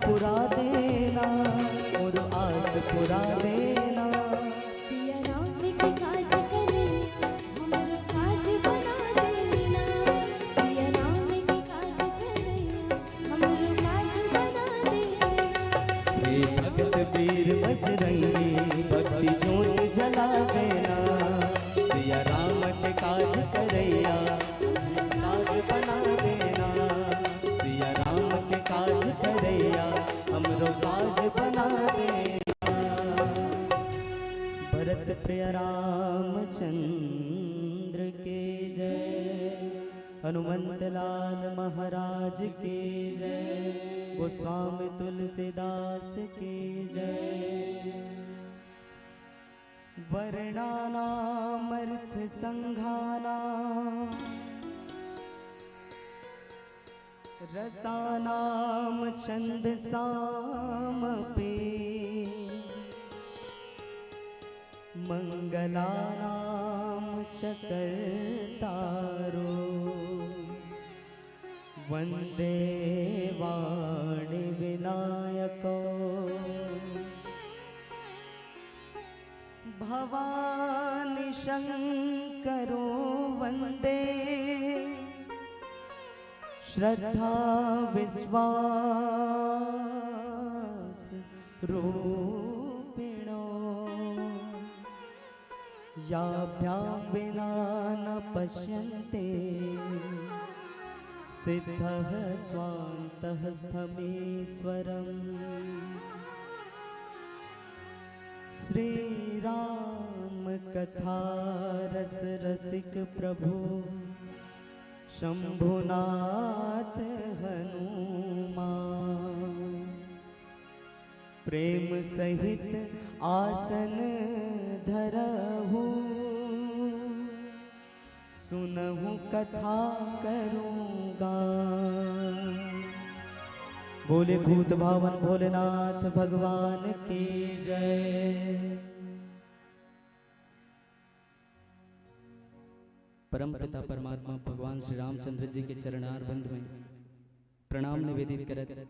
पुरा देना, मोर आस पुरा देना। सिया राम के काज करे हमरो काज बना देना, सिया राम के काज करे हमरो काज बना देना। हे भगत वीर बजरंगी भक्ति ज्योत जला देना, सिया राम के काज करैया काज बना देना, सिया राम के काज करैया हमरो काज बना देना। भरत प्रिय रामचंद्र के जय, हनुमंत लाल महाराज के जय, गोस्वामी तुलसीदास के जय। वर्णानामर्थ संघानां रसानां छन्दसामपि मंगलानां च कर्तारो वन्दे वाणी विनायको भवानी शंकरो वन्दे श्रद्धा विश्वास रूपिणो याभ्यां विना न पश्यन्ते सिद्धः स्वान्तः स्थमीश्वरम्। श्री राम कथा रस रसिक प्रभु शंभुनाथ हनुमान, प्रेम सहित आसन धरहु सुनहु कथा करूँगा। बोले भूत भावन भोलेनाथ भगवान की जय। परम पिता परमात्मा भगवान श्री रामचंद्र जी के चरणार बंध में प्रणाम निवेदित करत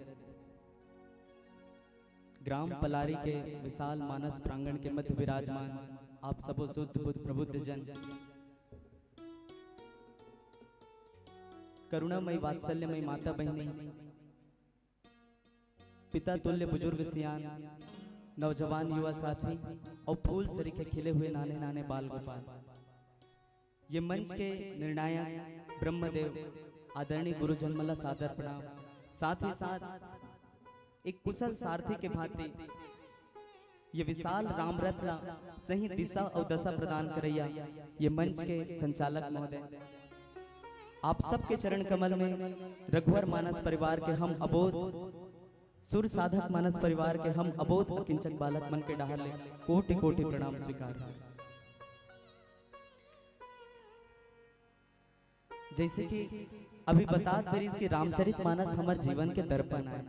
ग्राम पलारी के विशाल मानस प्रांगण के मध्य विराजमान आप सबो शुद्ध बुद्ध प्रबुद्ध जन, करुणामयी वात्सल्यमयी माता बहनी, पिता तुल्य बुजुर्ग सियान, नौजवान युवा साथी और फूल सरीखे खिले हुए नाने नाने बाल गोपाल, ये मंच के निर्णायक ब्रह्मदेव आदरणीय गुरु जन्मला सादर प्रणाम। साथ ही साथ एक कुशल सारथी के भांति ये विशाल राम रत्न सही दिशा और दशा प्रदान करैया ये मंच के संचालक महोदय, आप सबके चरण कमल में रघुवर मानस परिवार के हम अबोध सुर साधक मानस परिवार के हम अबोध अकिंचन बालक मन के डाहर ले कोटि कोटि प्रणाम स्वीकार। जैसे कि अभी बतात पेरिस की रामचरित मानस हमर जीवन के दर्पण है,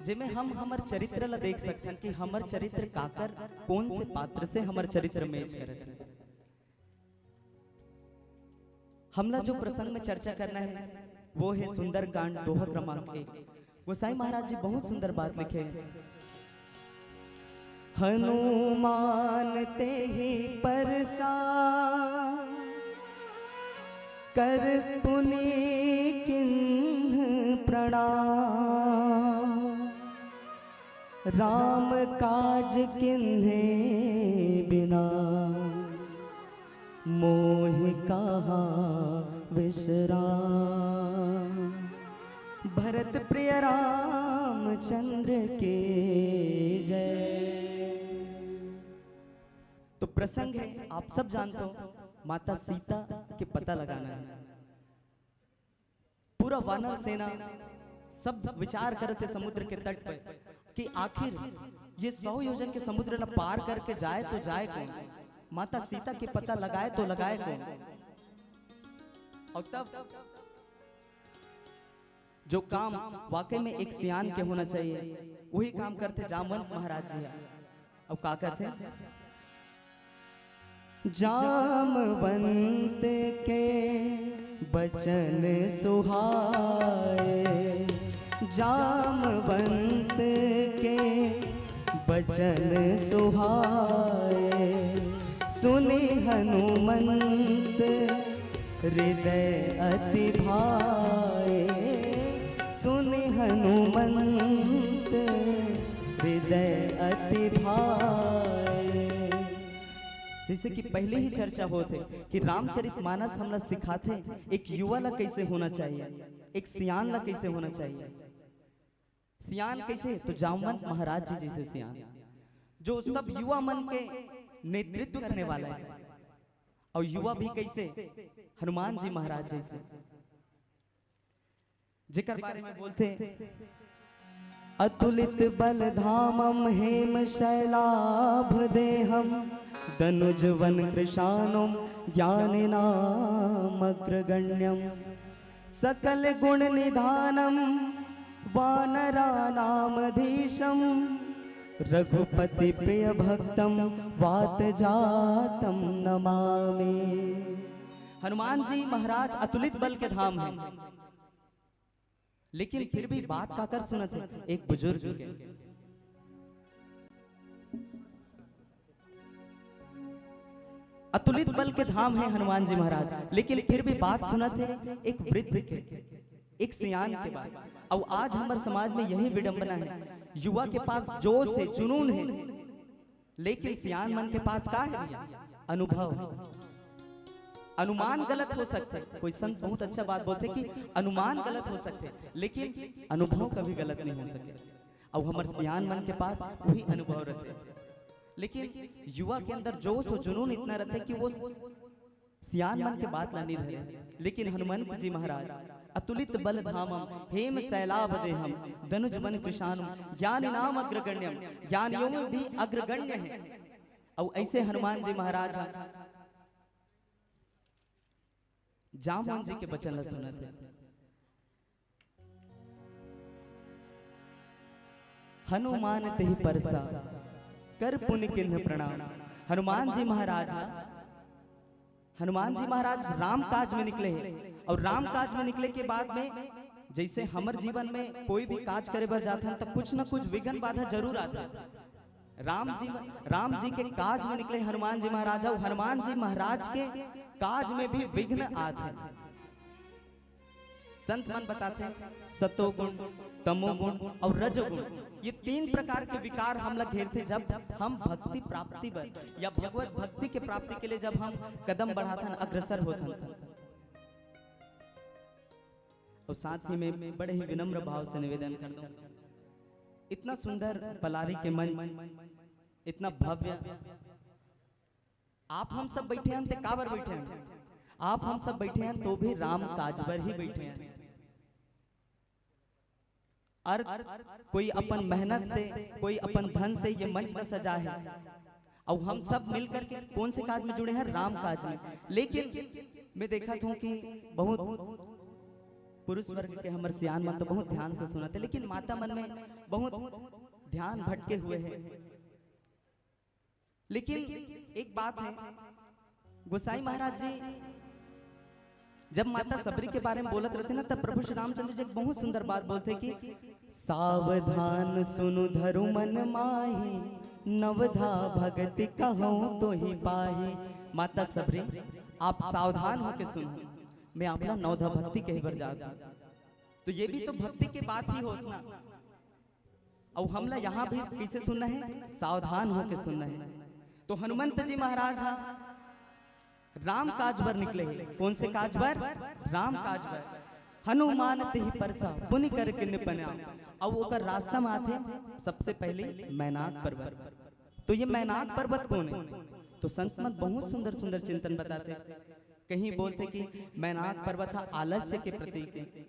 जिमें हम हमर चरित्र ला देख सकते हैं कि हमर चरित्र काकर कौन से पात्र से हमर चरित्र मेच करत है। हमला जो प्रसंग में चर्चा करना है वो है सुंदर कांड दोहा क्रमांक 1। गोसाई महाराज जी बहुत सुंदर बात लिखे हैं। हनुमान ते ही परसा कर पुनि किन्ह प्रणाम, राम काज किन्हे बिना मोहि कहाँ विश्राम। भरत प्रिय रामचंद्र के जय। तो प्रसंग है, आप सब जानते हो, माता सीता के पता लगाना है। पूरा वानर सेना सब विचार करते समुद्र के तट पर कि आखिर ये 100 योजन के समुद्र न पार करके जाए तो जाए कौन, माता सीता के पता लगाए तो लगाए कौन। और तब जो काम वाकई में एक सियान के होना चाहिए वही काम करते जामवंत महाराज जी। अब क्या कहते हैं, जामवंत के बचन सुहाए जामवंत के बचन सुहाए, सुने हनुमंत हृदय अति भाए, सुने हनुमंत हृदय अति भाए। जैसे कि पहले ही चर्चा होते कि रामचरितमानस हमला सिखाते एक युवा ला कैसे होना चाहिए, एक सियान ला कैसे होना चाहिए। सियान कैसे? तो जामवंत महाराज जी जैसे सियान, जो सब युवा मन के नेतृत्व करने वाला है। और युवा भी कैसे? हनुमान जी महाराज जैसे, जिकर बारे में बोलते अतुलित बल धामम हेम शैलाभ देहम दनुज वन कृशानुम ज्ञानिनाम अग्रगण्यम सकल गुण निधानम वानरानामधीशम रघुपति प्रिय भक्तम वात जातम नमामि। हनुमान जी महाराज अतुलित बल के धाम हैं, लेकिन फिर भी बात का कर सुनते एक बुजुर्ग के। अतुलित बल के धाम है हनुमान जी महाराज, लेकिन फिर भी बात सुनते एक वृद्ध के, एक सियान के बाद। और आज हमारे समाज में यही विडंबना है, युवा के पास जोश है, जुनून है, लेकिन सियान मन के पास क्या है? अनुभव। अनुमान गलत हो सकते, कोई संत बहुत अच्छा बात बोलते कि अनुमान गलत हो सकते, लेकिन अनुभव कभी गलत नहीं हो सकते। और हमारे सियान मन के पास वही अनुभव रहते, लेकिन युवा के अंदर जोश और जुनून इतना रहता है कि वो सियान मन के बात लानी रहे। लेकिन हनुमंत जी महाराज अतुलित बल धामम हेम शैलाभ देहम दनुज वन कृशानुम ज्ञानिनाम अग्रगण्यम, ज्ञानियों में भी अग्रगण्य है। और ऐसे हनुमान जी महाराज जामवंत जी के वचन सुनते, हनुमान ते ही परसा कर पुण्य किन्ह प्रणाम। हनुमान जी महाराज, हनुमान जी महाराज राम काज में निकले हैं, और राम काज में निकले के बाद में जैसे हमर जीवन में कोई भी काज करे बर जाता है तो कुछ न कुछ विघ्न बाधा जरूर आता है। राम जी के काज में निकले हनुमान जी महाराज, और हनुमान जी महाराज के काज में भी विघ्न आते हैं। संत मन बताते हैं सतोगुण, तमोगुण और रजोगुण, ये तीन प्रकार के विकार हम लोग घेरते जब हम भक्ति प्राप्ति पर या भगवत भक्ति के प्राप्ति के लिए जब हम कदम बढ़ाते हैं, अग्रसर होते हैं। और साथ ही में बड़े ही विनम्र भाव से निवेदन कर दूं, इतना सुंदर पलारी के मंच, इतना भव्य, आप हम सब बैठे हैं, काबर बैठे हैं? आप हम सब बैठे हैं तो भी राम काज पर ही बैठे हैं। अर्थ कोई अपन मेहनत से, कोई अपन धन से ये मंच न सजा है, और हम सब मिलकर के कौन से काज में जुड़े हैं? राम काज में। लेकिन मैं देखा हूं कि बहुत पुरुष वर्ग के हमारे सियान मन तो बहुत ध्यान से सुनाते, लेकिन माता मन में बहुत ध्यान भटके हुए हैं। लेकिन एक बात है, गोसाई महाराज जी जब माता सबरी के बारे में बोलत रहते ना, तब प्रभु श्री रामचंद्र जी एक बहुत सुंदर बात बोलते कि सावधान सुनु धरु मन माही, नवधा भगति कहूं तो ही पाही। माता सबरी आप सावधान होके सुनो, मैं अपना नवधा भक्ति कहीं पर जाता, तो ये भी तो भक्ति के बात ही होतना। और हमला यहाँ भी कैसे सुनना है? सावधान होके सुनना है। तो हनुमंत जी महाराज राम काज पर निकले हैं। कौन से काज पर? राम काज पर। हनुमान तिहि परसा पुनि करके निपन्या। अब ओकर रास्ता में आते सबसे पहले मैनाक पर्वत। तो ये मैनाक पर्वत कौन है? तो संत मत बहुत सुंदर सुंदर चिंतन बताते। कहीं बोलते कि मैनाक पर्वत आलस्य के प्रतीक है।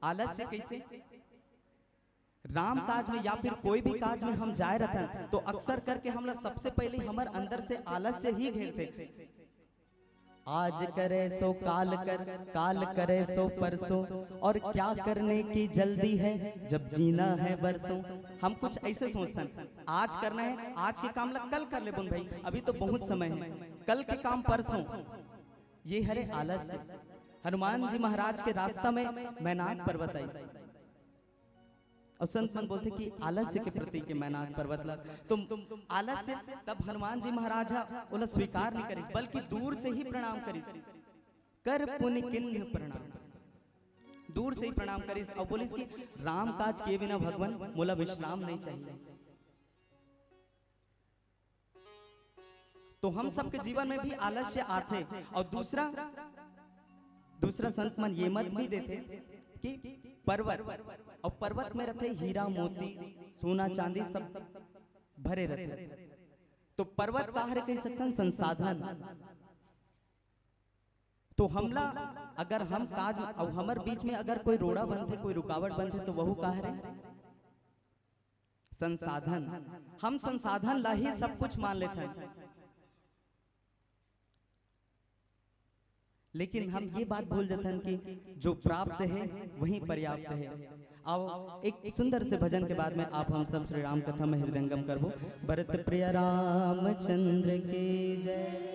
आलस्य कैसे? राम काज में या फिर कोई भी काज में हम जाए रहते तो अक्सर करके हम लोग सबसे पहले हमारे अंदर से आलस्य ही घेरते। आज करे सो काल कर, काल करे सो परसों, और क्या करने की जल्दी है जब जीना है बरसों। हम कुछ ऐसे सोचते हैं आज करना है, आज के काम लग कल कर ले बोल भाई, अभी तो बहुत समय है, कल के काम परसों। ये हरे आलस्य। हनुमान जी महाराज के रास्ता में मैनाक पर्वत आई और संत मन बोलते कि आलस्य के प्रति के मैनाक पर्वत लग तुम आलस्य, तब हनुमान जी महाराज बोला स्वीकार नहीं करिस बल्कि दूर से ही प्रणाम करिस, कर पुण्य किन्ह प्रणाम, दूर से ही प्रणाम करिस और बोलिस कि राम काज किए बिना भगवान मोला विश्राम नहीं चाहिए। तो हम सबके जीवन में भी आलस्य आते और दूसरा संत मन ये मत भी देते कि पर्वत और पर्वत में रहते हीरा मोती सोना चांदी सब भरे रहते, तो पर्वत का हर कह सकते संसाधन। तो हमला अगर हम काज और हमार बीच में अगर कोई रोड़ा बनते कोई रुकावट बनते तो वह का है संसाधन। हम संसाधन ला ही सब कुछ मान लेते हैं, लेकिन हम ये बात भूल जाते हैं कि जो प्राप्त है वही पर्याप्त है। आओ एक सुंदर से भजन के बाद में आप हम सब श्री राम कथा में हृदयंगम करबो। भरत प्रिय रामचंद्र के जय।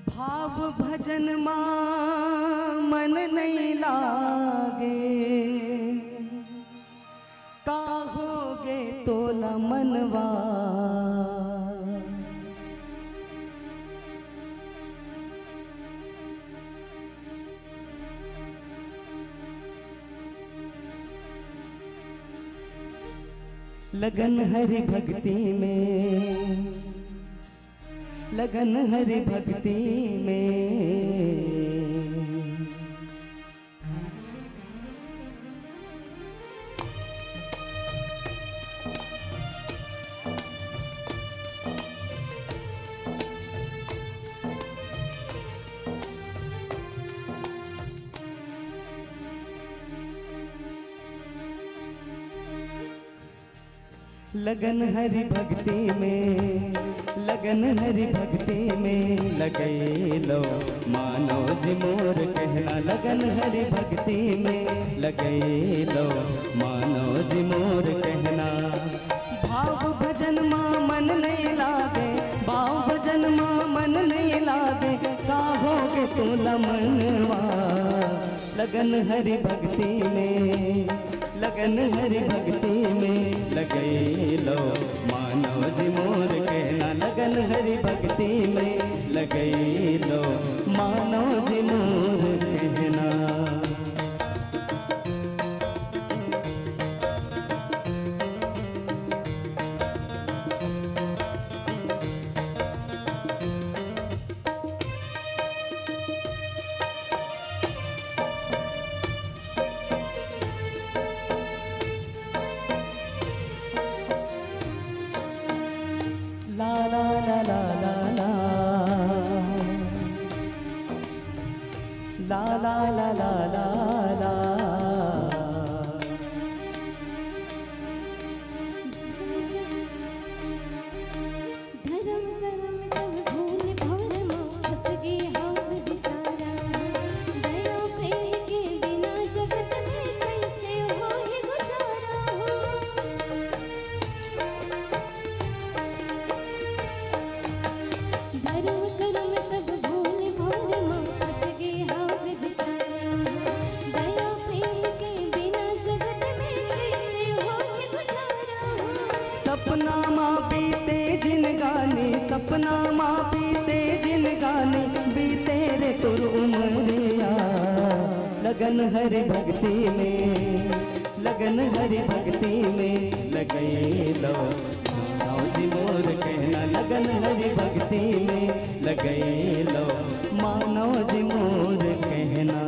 भाव भजन मां मन नहीं लागे, काहोगे तोला मनवा। लगन हरि भक्ति में, लगन हरि भक्ति में, लगन हरि भक्ति में, लगन हरि भक्ति में लगे लो मानो जी मोर कहना। लगन हरि भक्ति में लगे लो मानो जी मोर कहना। भाव भजन मां मन नहीं लागे, भाव भजन मां मन नहीं लागे, काहोगे तोला मनवा। लगन हरि भक्ति में, लगन हरि भक्ति में लगे लो मानो जी मोर कहना। लगन हरि भक्ति में लगे लो मानो जी मोर कहना। ला ला ला ला ला ला ला ला ला ला ला। धर्म कर्म सब भूल भवर मां फंस गए हम बेचारा। दया प्रेम के बिना जगत में कैसे होए गुजारा। धर्म कर्म सब भूल भवर मां फंस गए हम बेचारा। दया प्रेम के बिना जगत में कैसे होए गुजारा। सपना माँ बीते जिन गाने, सपना माँ बीते जिन गाने, बीते रे तुर उमरिया। लगन हरि भक्ति में, लगन हरि भक्ति में लगे लो मानो जी मोर कहना। लगन हरि भक्ति में लगे लो मानो जी मोर कहना।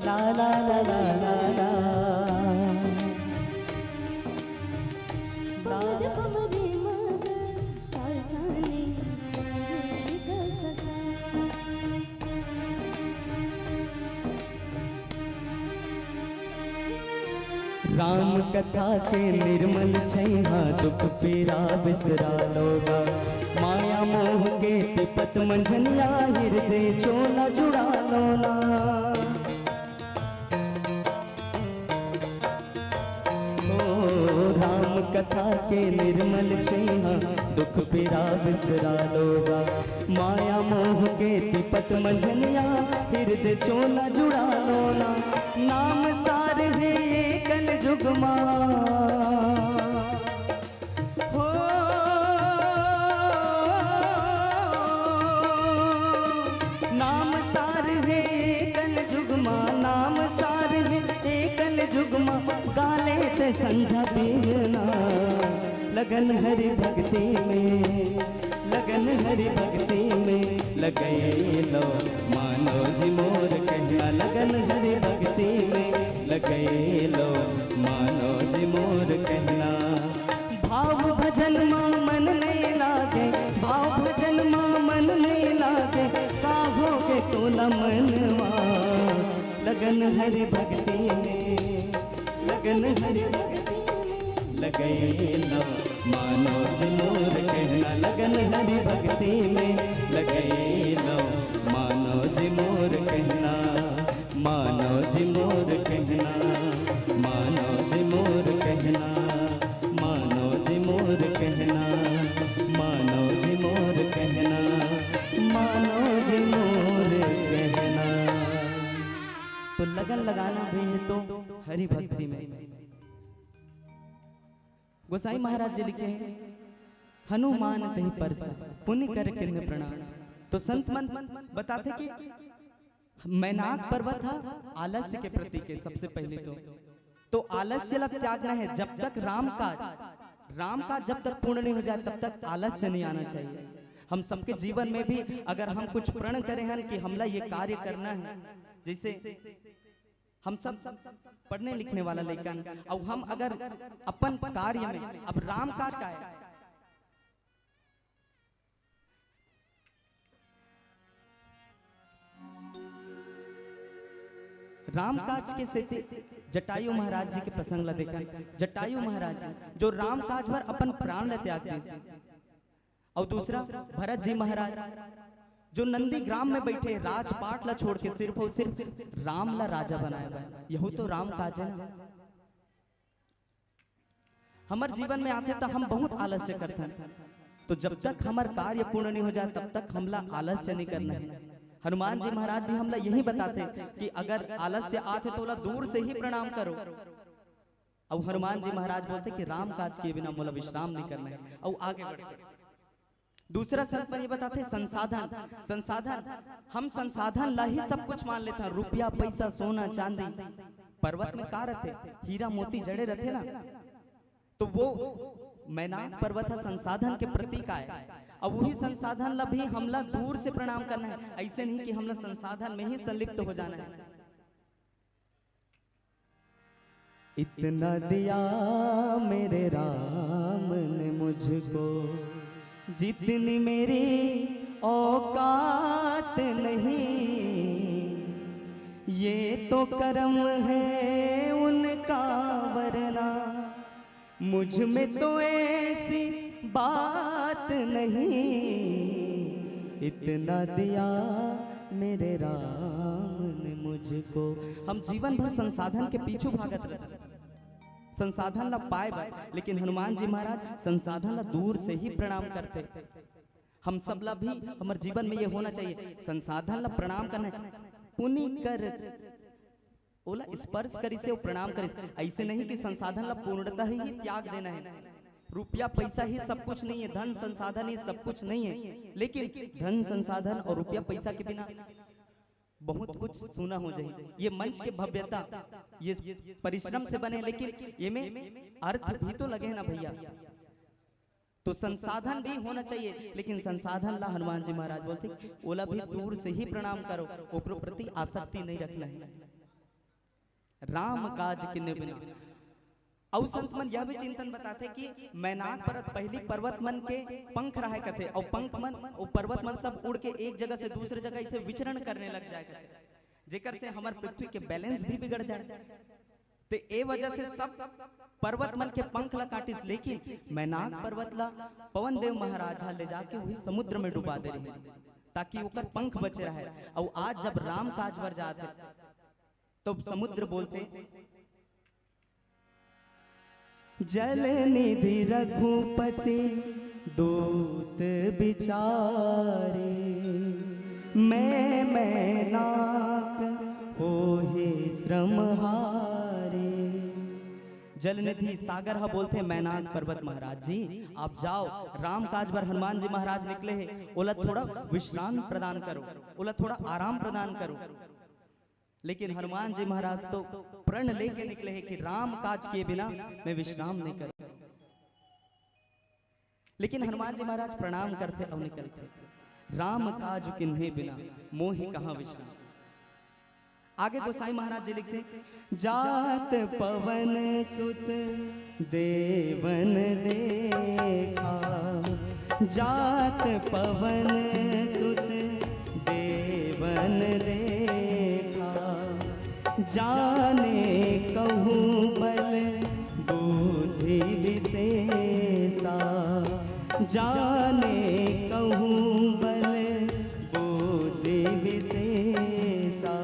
ला ला ला ला ला ला पद पमरे मग सासाने राम कथा के निर्मल छैहा दुख पीरा बिसरा लोगा माया मोह के विपत मंझनिया हृदय चोला जुड़ा लोना राम कथा के निर्मल छैहा दुख पीरा बिसरा लोगा माया मोह के विपत मंझनिया हृदय चोला जुड़ा लोना नाम सार है कल जुगमा हो नाम सार है कल जुगमा नाम सार है कल जुगमा गाले ते संझा पीना लगन हरि भक्ति में लगन हरि भक्ति में लगे लो मानो जी मोर कहना लगन हरि भक्ति में लगे लो मानो जी मोर कहना भाव भजन मां मन नहीं लागे भाव भजन मां मन नहीं लागे काहो के टोला मनवा लगन हरि भक्ति में लगन हरि भक्ति में लगे लो मानो जी मोर कहना लगन हरि भक्ति में लगे लो मानो जी मोर कहना मानो जी मोर कहना मानो जी मोर कहना मानो जी मोर कहना मानो जी मोर कहना मानो जी मोर कहना। तो लगन लगाना भी है तो हरि भक्ति में। गोसाई महाराज जी लिखे हैं हनुमान तहि परस पुण्य कर किन्ने प्रणाम। तो संत मन बताते कि मैनाक पर्वत था आलस्य के प्रतीक है सबसे पहले तो आलस्य लग त्यागना है जब तक राम काज जब तक पूर्ण नहीं हो जाए तब तक आलस्य नहीं आना चाहिए। हम सबके जीवन में भी अगर हम कुछ प्रण करें हैं कि हमला ये कार्य करना है, जैसे हम सब पढ़ने लिखने वाला लेकिन और हम अगर अपन कार्य में अब राम काज का है राम काज के से जटायु महाराज जी के प्रसंग ला देखा। जटायु महाराज जी जो राम काज पर अपन प्राण ले त्याग दे और दूसरा भरत जी महाराज जो नंदी ग्राम में बैठे राजपाट ला छोड़ के सिर्फ और सिर्फ राम ला राजा बनाया यही तो राम काज है ना। हमारे जीवन में आते तो हम बहुत आलस्य करते हैं, तो जब तक हमारा कार्य पूर्ण नहीं हो जाए तब तक हमला आलस्य नहीं करना है। हनुमान जी महाराज भी हमला यही बताते कि अगर आलस्य आते तो दूर से ही प्रणाम करो। और हनुमान जी महाराज बोलते कि राम काज के बिना मोला विश्राम नहीं करना है और आगे बढ़े। दूसरा संत ये बताते संसाधन हम संसाधन ला ही सब कुछ मान लेते हैं, रुपया पैसा सोना चांदी। पर्वत में का रहते हीरा मोती जड़े रहते ना, तो वो मैनाक पर्वत संसाधन के प्रतीक आए और वही संसाधन ला भी हमला दूर से प्रणाम करना है। ऐसे नहीं कि हमला संसाधन में ही संलिप्त हो जाना है। इतना दिया मेरे राम ने मुझको जितनी मेरी औकात नहीं, ये तो कर्म है उनका वरना मुझ में तो ऐसी बात नहीं। इतना दिया मेरे राम ने मुझको। हम जीवन भर संसाधन के पीछे भागत रहते, संसाधन ला पाए लेकिन हनुमान जी महाराज संसाधन ला दूर से ही प्रणाम करते। हम सब ला भी हमारे जीवन में ये होना चाहिए, संसाधन ला प्रणाम करना है। पुनि कर ओला स्पर्श करी से प्रणाम करी, ऐसे नहीं कि संसाधन ला पूर्णतः ही त्याग देना है। रुपया पैसा ही सब कुछ नहीं है, धन संसाधन ही सब कुछ नहीं है, लेकिन धन संसाधन और रुपया पैसा के बिना बहुत कुछ सुना हो जाए। ये मंच के भव्यता ये परिश्रम से बने, लेकिन ये में अर्थ भी तो लगे ना भैया। तो संसाधन भी होना चाहिए, लेकिन संसाधन ला हनुमान जी महाराज बोलते ओला भी दूर से ही प्रणाम करो, ओकरो प्रति आसक्ति नहीं रखना है। राम काज किन्ने बिना। और संत मन यह भी चिंतन बताते कि मैनाक पर्वत पहली पर्वत मन के पंख रहा कथे और पंख मन और पर्वत मन सब उड़ के एक जगह से दूसरे जगह इसे विचरण करने लग जाए, जेकर से हमार पृथ्वी के बैलेंस भी बिगड़ जाए। ते ए वजह से सब पर्वत मन के पंख ला काटिस, लेकिन मैनाक पर्वत ला पवन देव महाराज हा ले जाके वही समुद्र में डुबा दे रहे ताकि ओकर पंख बचे रहे। और आज जब राम काज बर जाते तो समुद्र बोलते जल निधि रघुपति दूत बिचारे, मैं नाक हो ही श्रम हारे। जलनिधि सागर हा बोलते मैनाक पर्वत महाराज जी आप जाओ, राम काज बर हनुमान जी महाराज निकले हैं, ओला थोड़ा विश्राम प्रदान करो, ओला थोड़ा आराम प्रदान करो। लेकिन हनुमान जी महाराज तो प्रण लेके निकले हैं कि राम काज किए बिना मैं विश्राम नहीं कर। लेकिन हनुमान जी महाराज प्रणाम करते और निकलते, राम काज किन्हे बिना मोहि कहाँ विश्राम। आगे गोसाई महाराज जी लिखते जात पवन सुत देवन देखा, जात पवन सुत देवन देखा, जाने कहूँ बल बुद्धि विशेषा, जाने कहूँ बल बुद्धि विशेषा,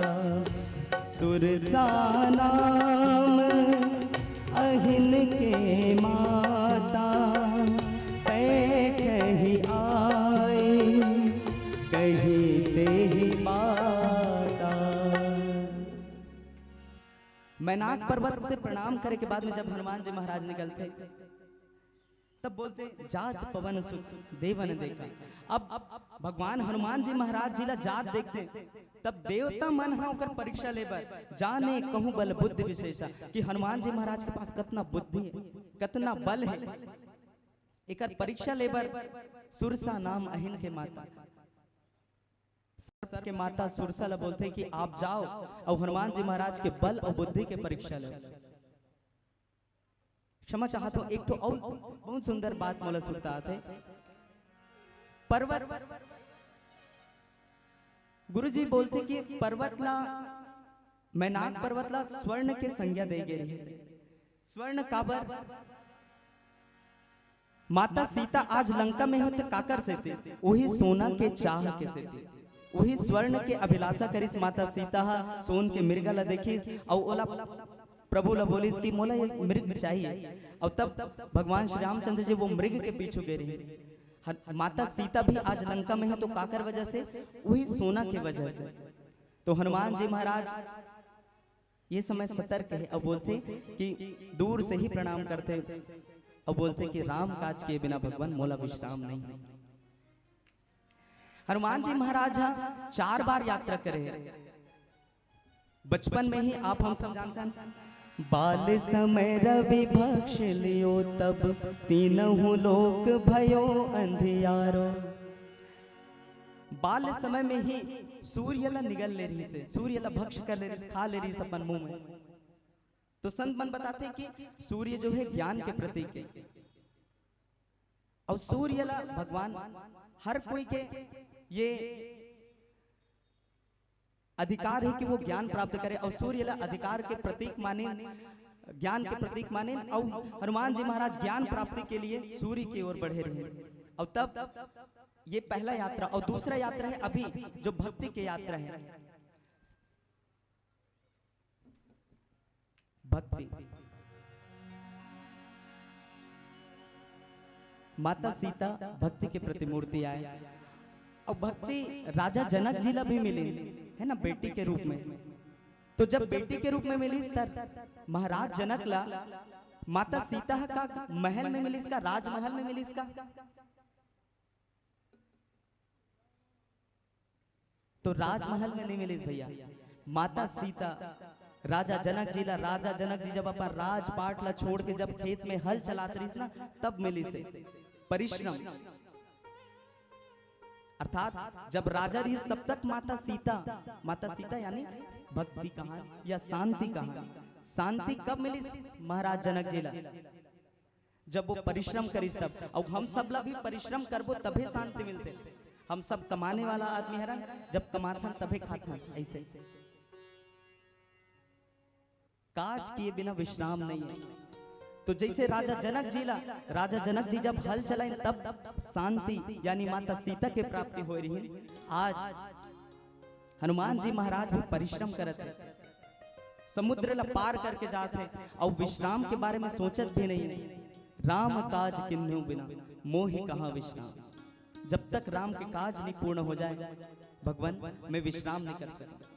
सुरसा नाम अहिन के माता, पैठ ही आए कही ते ही बाता। मैनाक पर्वत से प्रणाम करे के बाद में जब हनुमान जी महाराज निकलते तब बोलते जात पवन सुत देवन देखा। अब भगवान हनुमान जी महाराज जी ला जात देखते तब देवता मन हा ओकर परीक्षा लेबर, जाने कहूँ बल बुद्धि विशेषा कि हनुमान जी महाराज के पास कितना बुद्धि है, कितना बल है, एकर परीक्षा लेबर सुरसा नाम अहिन के माता, सर के माता सुरसा ला बोलते कि आप जाओ और हनुमान जी महाराज के बल और बुद्धि के परीक्षा लो। क्षमा चाहता हूं, एक तो और बहुत सुंदर बात मोला सुनता आते पर्वत गुरुजी बोलते कि पर्वत ला मैनाक पर्वत ला स्वर्ण के संज्ञा दे गए। स्वर्ण काबर माता सीता आज लंका में होते काकर से थे, वही सोना के चाह के से थे, वही स्वर्ण के अभिलाषा करिस माता सीता सोन के मृगा ला देखिस और ओला प्रभु ला बोलिस कि मोला ये मृग चाहिए। और तब भगवान श्री रामचंद्र जी वो मृग के पीछे गए रहे। माता सीता भी आज लंका में है तो काकर वजह से, वही सोना की वजह से। तो हनुमान जी महाराज ये समय सतर्क है और बोलते कि दूर से ही प्रणाम करते और बोलते कि राम काज के बिना भगवान मोला विश्राम नहीं है। हनुमान जी महाराज 4 बार यात्रा करे। बचपन में ही आप हम सब जानते हैं, बाल समय रवि भक्ष लियो तब तीनों लोक भयो अंधियारो। बाल समय में ही सूर्य ला निगल ले रही से, सूर्य ला भक्ष कर ले रही, खा ले रही अपन मुंह में। तो संत मन बताते कि सूर्य जो है ज्ञान के प्रतीक है और सूर्य ला भगवान हर कोई के ये अधिकार है कि वो ज्ञान प्राप्त करे और सूर्य ला अधिकार के प्रतीक माने, ज्ञान के प्रतीक माने। और हनुमान जी महाराज ज्ञान प्राप्ति के लिए सूर्य की ओर बढ़े रहे। और तब ये पहला यात्रा और दूसरा यात्रा है अभी जो भक्ति की यात्रा है। भक्ति माता सीता भक्ति के प्रतिमूर्ति आए और भक्ति राजा जनक जी ला भी मिली है ना, बेटी के रूप में। तो जब बेटी के रूप में मिली तब महाराज जनक ला माता सीता का महल में मिली, इसका राजमहल में मिली इसका। तो राजमहल में नहीं मिली भैया, माता सीता राजा जनक जी ला, राजा जनक जी जब अपन राजपाट ला छोड़ के जब खेत में हल चलाते रही ना तब मिली से परिश्रम। अर्थात जब राजा रही तब तक माता सीता यानी भक्ति कहानी या शांति कहानी। शांति कब मिली महाराज जनक जी ला, जब वो परिश्रम करिस तब। और हम सब ला भी परिश्रम करबो तभी शांति मिलते। हम सब कमाने वाला आदमी है, जब कमाते तभी खाते ऐसे। काज किए बिना विश्राम नहीं है। तो जैसे राजा जनक जी जब हल चलाए तब शांति यानी माता सीता के प्राप्ति हो रही। आज हनुमान जी महाराज भी परिश्रम करते हैं, समुद्र ला पार करके जाते हैं और विश्राम के बारे में सोचत भी नहीं। राम काज किन्हु बिना मोहि कहाँ विश्राम। जब तक राम के काज नहीं पूर्ण हो जाए भगवान मैं विश्राम नहीं कर सकता।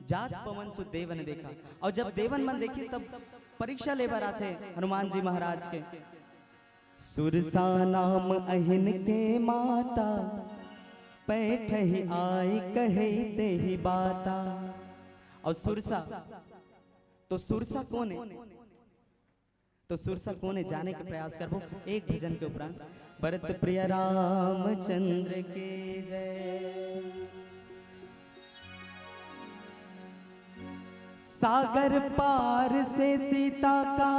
जात पवन सु देवन देखा, और जब देवन मन देखी तब परीक्षा लेबर आते हनुमान जी महाराज के। सुरसा नाम अहिन के माता, पैठ ही आई कहे ते ही बाता। और सुरसा, तो सुरसा कौन है? तो सुरसा कौन है जाने के प्रयास करबो एक भजन के उपरांत। भरत प्रिय रामचंद्र के जय। सागर पार से सीता का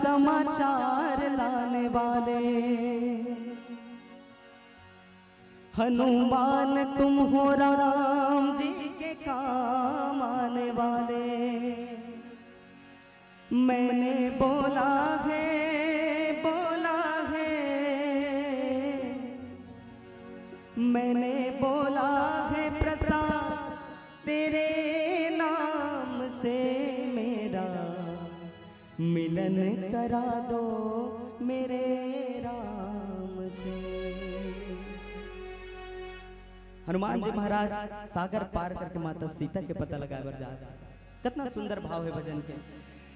समाचार लाने वाले, हनुमान तुम हो राम जी के काम आने वाले। मैंने बोला है मैंने बोला है प्रसाद तेरे नाम से मेरा, मिलन करा दो मेरे राम से। हनुमान जी महाराज सागर पार करके माता सीता के पता लगाए बर जा। कितना सुंदर भाव है भजन के।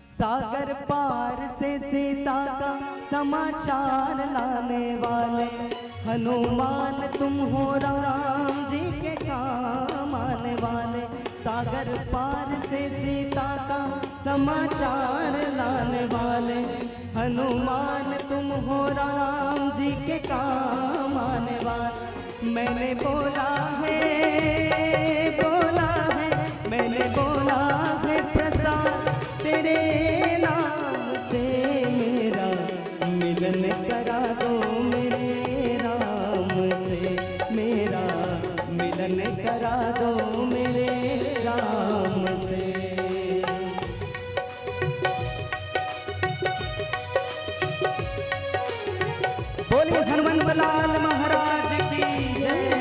सागर पार से सीता का समाचार लाने वाले, हनुमान तुम हो राम जी के काम आने वाले। सागर पार से सीता का समाचार लाने वाले, हनुमान तुम हो राम जी के काम आने वाले। मैंने बोला है मैंने बोला है प्रसाद तेरे नाम से मेरा, मिलन करा दो मेरे राम से मेरा, मिलन करा दो मेरे राम से। बोलिए हनुमंत लाल महाराज की जय।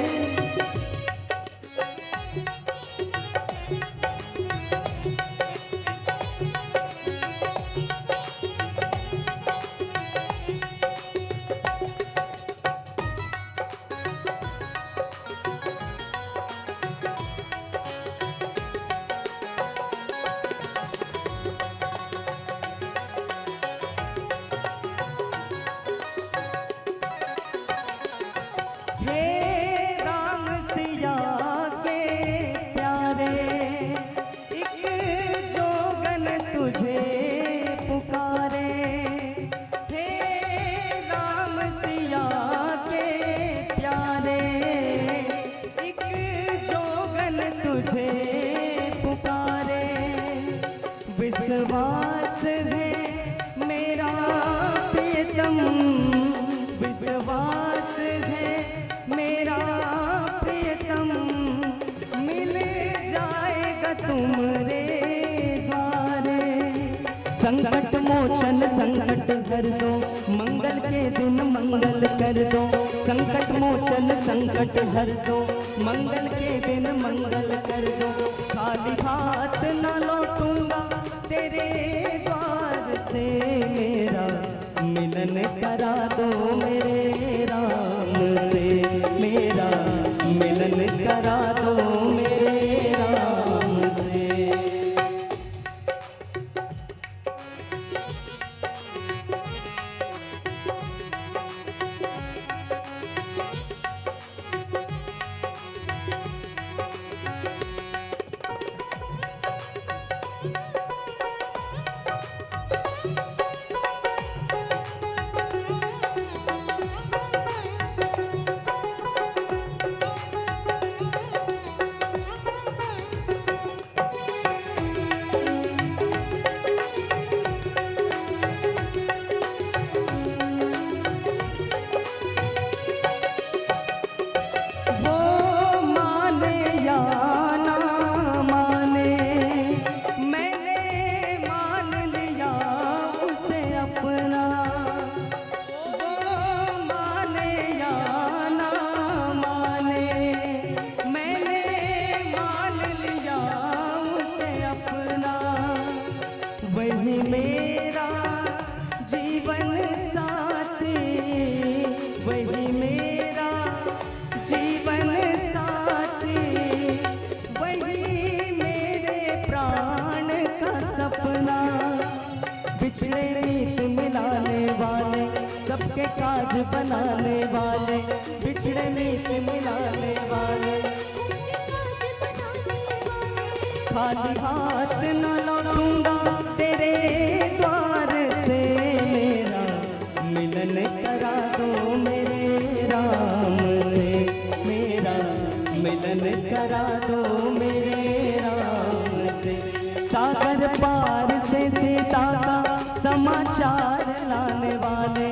विश्वास है मेरा प्रियतम, विश्वास है मेरा प्रियतम, मिल जाएगा तुमरे द्वारे। संकट मोचन संकट हर दो, मंगल के दिन मंगल कर दो। संकट मोचन संकट हर दो, मंगल के दिन मंगल कर दो। खाली हाथ न लौटूंगा तेरे द्वार से मेरा, मिलन करा दो मेरे राम से मेरा, मिलन करा दो मेरे राम से। खाली हाथ न लौटूंगा तेरे द्वार से। मेरा मिलन करा दो मेरे राम से, मेरा मिलन करा दो मेरे राम से। सागर पार से सीता का समाचार लाने वाले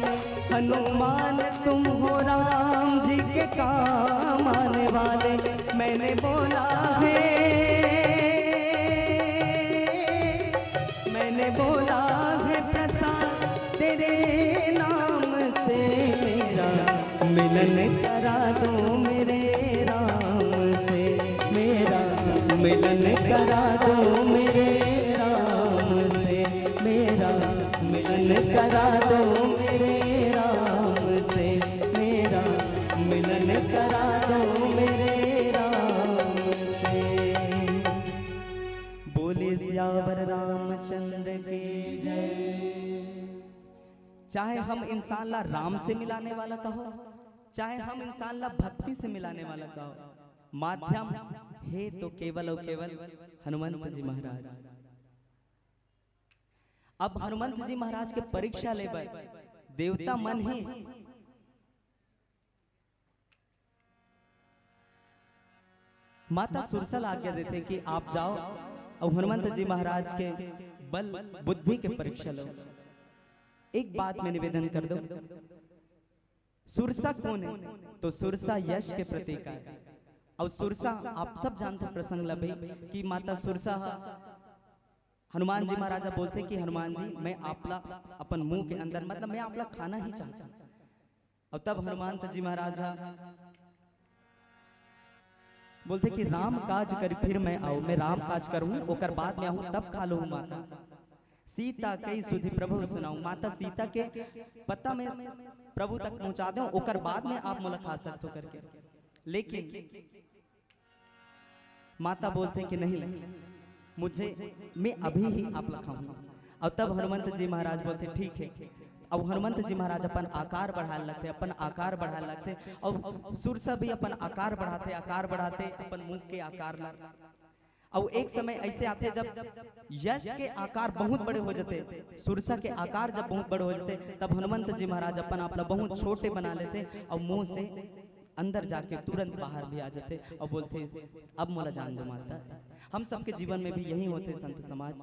हनुमान तुम हो राम जी के काम आने वाले। मैंने बोला है, मैंने बोला है प्रसाद तेरे नाम से। मेरा मिलन करा दो मेरे राम से, मेरा मिलन करा दो मेरे राम से, मेरा मिलन करा दो मेरे राम से, मेरा मिलन करा दो मेरे राम से। बोले सियावर रामचंद्र की जय। चाहे हम इंसान ला राम से मिलाने वाला कहो, चाहे हम इंसान ला भक्ति से मिलाने वाला कहो, माध्यम है तो केवल और केवल हनुमंत जी महाराज। अब हनुमंत जी महाराज के परीक्षा लेबर देवता मन ही माता सुरसल आज्ञा देते कि आप जाओ और हनुमंत जी महाराज के बल बुद्धि के परीक्षा लो। एक बात में निवेदन कर दो, सुरसा कौन है? तो सुरसा यश के प्रतीक है। और सुरसा आप सब जानते हैं प्रसंग लभे कि माता सुरसा हनुमान जी महाराजा बोलते कि हनुमान जी मैं आपला अपन मुंह के अंदर मतलब मैं आपला खाना ही चाहता। और तब हनुमान जी महाराजा बोलते कि राम काज कर फिर मैं आऊं, मैं राम काज करूं ओकर बाद में आऊं तब खा लो माता। सीता कई सुधि प्रभु सुनाऊं, माता सीता के पता में प्रभु तक पहुंचा दूं ओकर बाद में आप मुलाकात सकते हो करके। लेकिन माता बोलते हैं कि नहीं मुझे मैं अभी ही आप लखाऊंगा। और तब हनुमंत जी महाराज बोलते ठीक है। अब हनुमंत जी महाराज अपन आकार बढ़ाने लगते, अपन आकार बढ़ाने लगते और सुरसा भी अपन आकार बढ़ाते अपन मुंह के आकार ला। और एक समय ऐसे आते जब यश के आकार बहुत बड़े हो जाते, सुरसा के आकार जब बहुत बड़े हो जाते, तब हनुमंत जी महाराज अपन आपला बहुत छोटे बना लेते और मुंह से अंदर जाके तुरंत बाहर भी आ जाते और बोलते अब मोला जान दो माता। हम सबके जीवन में भी यही होते संत समाज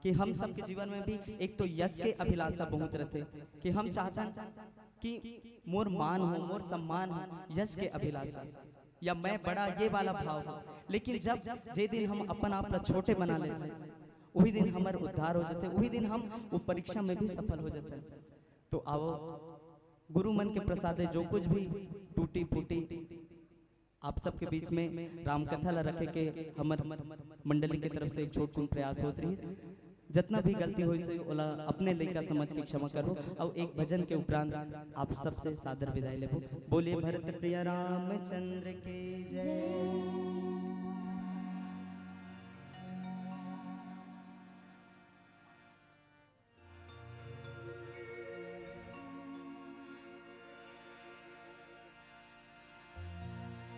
कि हम सबके जीवन में भी एक तो यश के अभिलाषा बहुत रहते कि हम चाहते कि मोर मान हो, मोर सम्मान हो, यश के अभिलाषा या मैं बड़ा ये वाला भाव हो। लेकिन जब जे दिन हम अपन आप छोटे बना लेते वही दिन हमारे उद्धार हो जाते, वही दिन हम वो परीक्षा में भी सफल हो जाते। तो आओ गुरु मन के प्रसादे जो कुछ भी टूटी फूटी आप सबके बीच में राम कथा ला रखे के हमर मंडली की तरफ से एक छोट प्रयास होत रही। जितना भी गलती हुई से ओला अपने लइका समझ के क्षमा करो। और एक भजन के उपरांत आप सबसे सादर विदाई लेबो। बोलिए भरत प्रिय रामचंद्र के जय।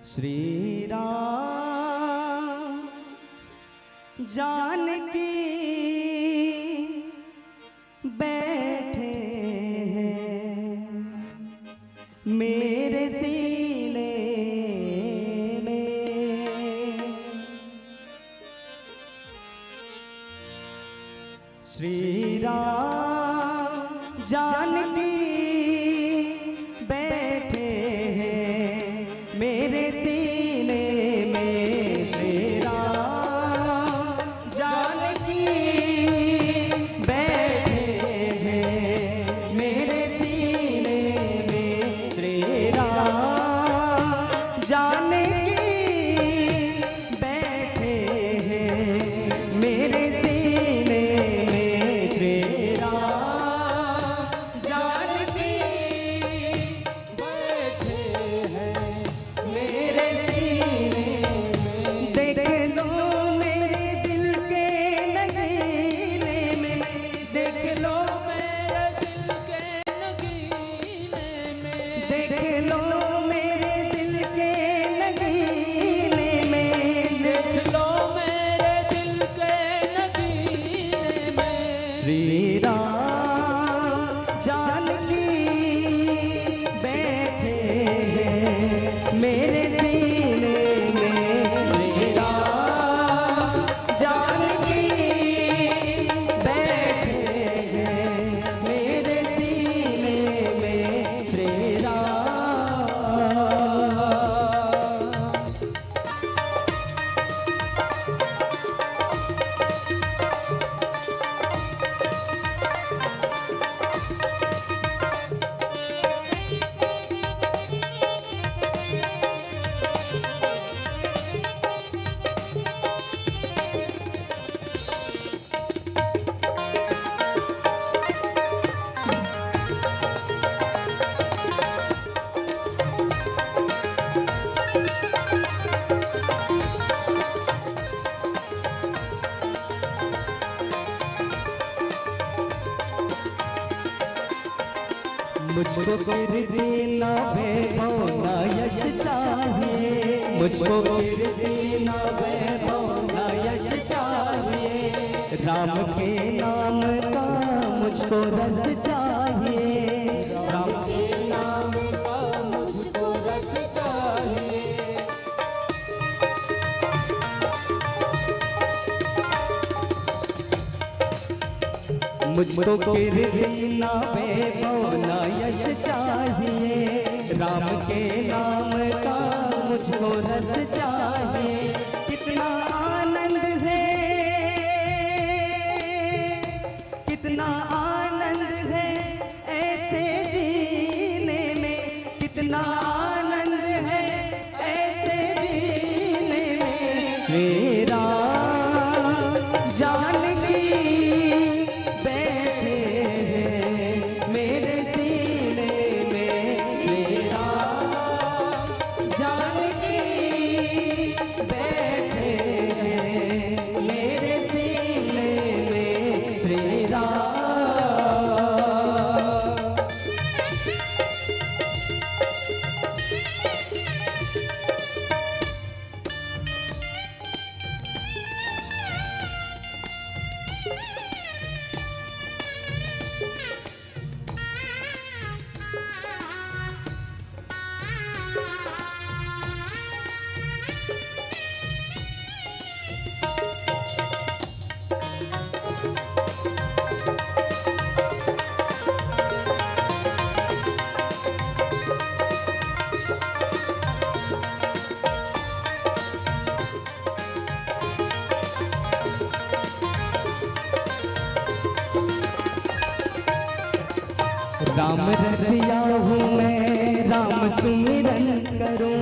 श्री राम जानकी बैठे हैं मेरे सीने में। श्री राम जानकी बैठे हैं मेरे सीने में। श्री राम जानकी बैठे हैं मेरे सीने में। श्री राम जानकी बैठे हैं मेरे सीने में। श्री राम मेरे सीने में श्री राम जानकी बैठे हैं, मेरे सीने में श्री राम। मुझको कीर्ति न वैभव न यश चाहिए, मुझको कीर्ति न वैभव न यश चाहिए, राम के नाम का मुझको रस चाहिए, राम के नाम का मुझको रस चाहिए। मुझको कीर्ति न वैभव न यश चाहिए, राम के नाम का मुझको रस चाहिए। कितना आनंद है, कितना आनंद है ऐसे जीने में, कितना आनंद है ऐसे जीने में। श्री राम जानकी बैठे हैं, मेरे सीने में श्री राम जानकी बैठे हैं, मेरे सीने में श्री राम। राम रसिया हूँ मैं, राम सुमिरन करूँ,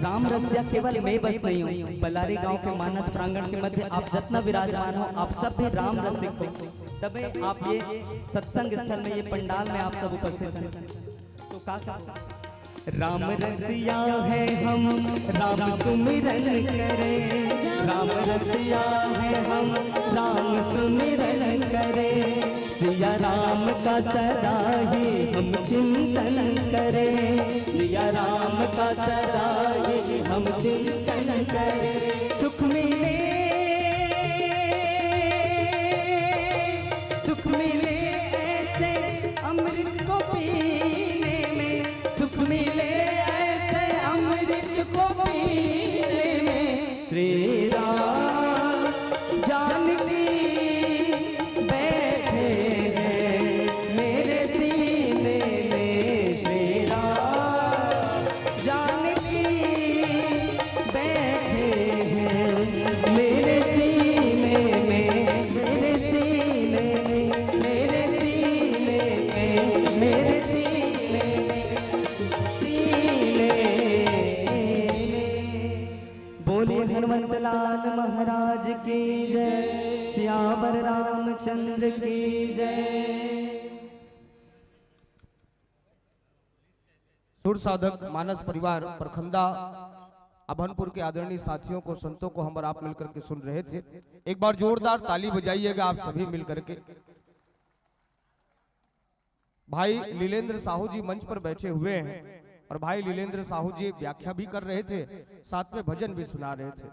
राम रसिया केवल मैं बस नहीं हूँ, बल्लारी गांव के मानस प्रांगण के मध्य आप जितना विराजमान हो, आप सब भी राम रसिक हो, तबे आप ये सत्संग स्थल में, ये पंडाल में आप सब उपस्थित हैं। तो का राम रसिया है हम, राम सुमिरन करें, राम रसिया है हम, राम सुमिरन करें, सिया राम का सदा ही हम चिंतन करें, सिया राम का सदा ही हम चिंतन करें। सुख मिले, सुख मिले ऐसे अमृत को पीने में, सुख मिले ऐसे अमृत को पीने में। श्री राम जानकी बैठे हैं, मेरे सीने में श्री राम जानकी बैठे हैं, मेरे सीने में, मेरे सीने में, मेरे सीने में, मेरे सीने में। बोले हनुमत लाल महाराज की जय, सियावर रामचंद्र की जय। सुर साधक मानस परिवार प्रखंडा अभनपुर के आदरणीय साथियों को, संतों को हम और आप मिलकर के सुन रहे थे। एक बार जोरदार ताली बजाइएगा आप सभी मिलकर के। भाई लीलेंद्र साहू जी मंच पर बैठे हुए हैं और भाई लीलेंद्र साहू जी व्याख्या भी कर रहे थे, साथ में भजन भी सुना रहे थे।